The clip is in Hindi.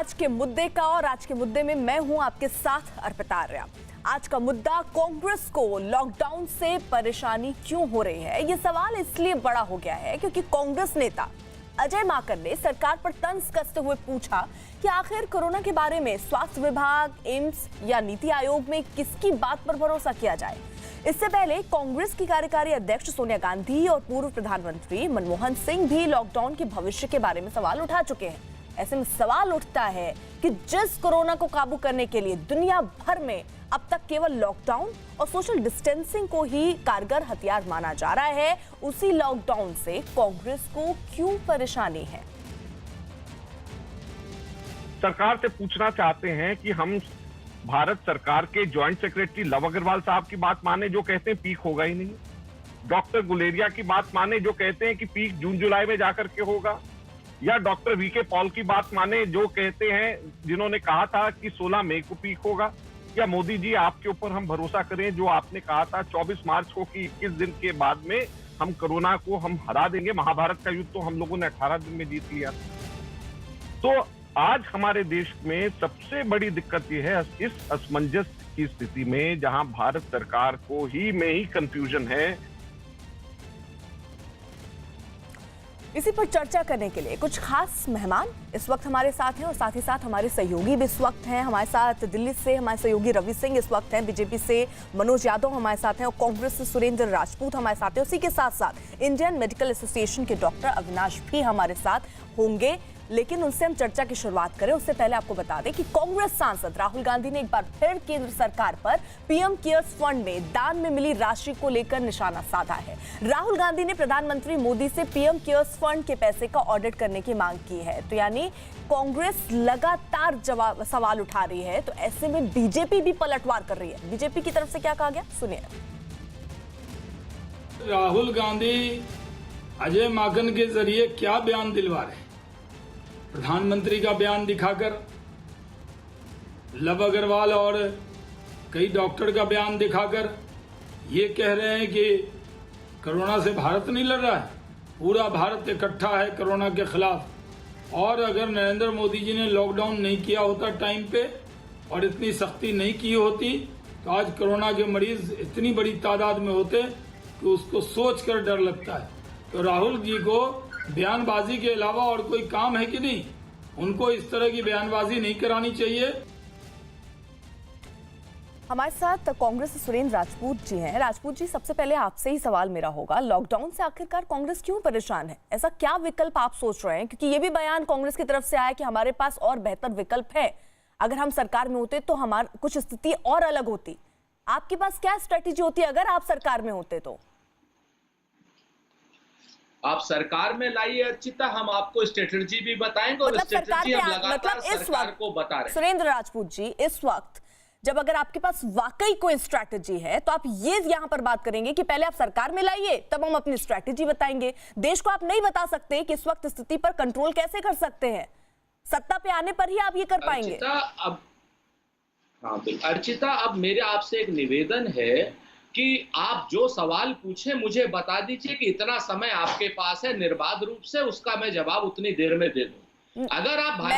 आज के मुद्दे का और आज के मुद्दे में मैं हूं आपके साथ अर्पिता आर्या। आज का मुद्दा कांग्रेस को लॉकडाउन से परेशानी क्यों हो रही है। ये सवाल इसलिए बड़ा हो गया है क्योंकि कांग्रेस नेता अजय माकन ने सरकार पर तंज कसते हुए पूछा कि आखिर कोरोना के बारे में स्वास्थ्य विभाग, एम्स या नीति आयोग में किसकी बात पर भरोसा किया जाए। इससे पहले कांग्रेस की कार्यकारी अध्यक्ष सोनिया गांधी और पूर्व प्रधानमंत्री मनमोहन सिंह भी लॉकडाउन के भविष्य के बारे में सवाल उठा चुके हैं। ऐसे में सवाल उठता है कि जिस कोरोना को काबू करने के लिए दुनिया भर में अब तक केवल लॉकडाउन और सोशल डिस्टेंसिंग को ही कारगर हथियार माना जा रहा है, उसी लॉकडाउन से कांग्रेस को क्यों परेशानी है। सरकार से पूछना चाहते हैं कि हम भारत सरकार के ज्वाइंट सेक्रेटरी लव अग्रवाल साहब की बात माने जो कहते हैं पीक होगा ही नहीं, डॉक्टर गुलेरिया की बात माने जो कहते हैं कि पीक जून जुलाई में जाकर के होगा, या डॉक्टर वीके पॉल की बात माने जो कहते हैं, जिन्होंने कहा था कि 16 मई को पीक होगा, या मोदी जी आपके ऊपर हम भरोसा करें जो आपने कहा था 24 मार्च को कि 21 दिन के बाद में हम कोरोना को हम हरा देंगे। महाभारत का युद्ध तो हम लोगों ने 18 दिन में जीत लिया। तो आज हमारे देश में सबसे बड़ी दिक्कत यह है इस असमंजस की स्थिति में जहां भारत सरकार को ही में ही कंफ्यूजन है। इसी पर चर्चा करने के लिए कुछ खास मेहमान इस वक्त हमारे साथ हैं और साथ ही साथ हमारे सहयोगी भी इस वक्त हैं। हमारे साथ दिल्ली से हमारे सहयोगी रवि सिंह इस वक्त हैं, बीजेपी से मनोज यादव हमारे साथ हैं और कांग्रेस से सुरेंद्र राजपूत हमारे साथ हैं। उसी के साथ साथ इंडियन मेडिकल एसोसिएशन के डॉक्टर अविनाश भी हमारे साथ होंगे। लेकिन उनसे हम चर्चा की शुरुआत करें उससे पहले आपको बता दें कि कांग्रेस सांसद राहुल गांधी ने एक बार फिर केंद्र सरकार पर पीएम केयर्स फंड में दान में मिली राशि को लेकर निशाना साधा है। राहुल गांधी ने प्रधानमंत्री मोदी से पीएम केयर्स फंड के पैसे का ऑडिट करने की मांग की है। तो यानी कांग्रेस लगातार सवाल उठा रही है, तो ऐसे में बीजेपी भी पलटवार कर रही है। बीजेपी की तरफ से क्या कहा गया, सुनिए। राहुल गांधी अजय माकन के जरिए क्या बयान दिलवा रहे हैं? प्रधानमंत्री का बयान दिखाकर, लव अग्रवाल और कई डॉक्टर का बयान दिखाकर ये कह रहे हैं कि कोरोना से भारत नहीं लड़ रहा है, पूरा भारत इकट्ठा है कोरोना के खिलाफ। और अगर नरेंद्र मोदी जी ने लॉकडाउन नहीं किया होता टाइम पे और इतनी सख्ती नहीं की होती तो आज कोरोना के मरीज इतनी बड़ी तादाद में होते कि उसको सोच कर डर लगता है। तो राहुल जी को बयानबाजी के अलावा और कोई काम है कि नहीं? उनको इस तरह की बयानबाजी नहीं करानी चाहिए। हमारे साथ कांग्रेस से सुरेंद्र राजपूत जी हैं। राजपूत जी, सबसे पहले आपसे ही सवाल मेरा होगा, लॉकडाउन से आखिरकार कांग्रेस क्यों परेशान है? ऐसा क्या विकल्प आप सोच रहे हैं? क्योंकि ये भी बयान कांग्रेस की तरफ से आया कि हमारे पास और बेहतर विकल्प है, अगर हम सरकार में होते तो हमारी कुछ स्थिति और अलग होती। आपके पास क्या स्ट्रेटेजी होती अगर आप सरकार में होते? तो आप सरकार में लाइए अर्चिता, हम आपको स्ट्रेटजी भी बताएंगे और स्ट्रेटजी हम लगातार सरकार को बता रहे हैं। सुरेंद्र राजपूत जी, इस वक्त जब अगर आपके पास वाकई कोई स्ट्रेटजी है तो आप ये यहां पर बात करेंगे कि पहले आप सरकार में लाइए तब हम अपनी स्ट्रेटजी बताएंगे। देश को आप नहीं बता सकते कि इस वक्त स्थिति पर कंट्रोल कैसे कर सकते हैं, सत्ता पे आने पर ही आप ये कर पाएंगे। अर्चिता, अब मेरे आपसे एक निवेदन है कि आप जो सवाल पूछे मुझे बता दीजिए कि इतना समय आपके पास है, निर्बाध रूप से उसका मैं जवाब उतनी देर में दे दूं। अगर आप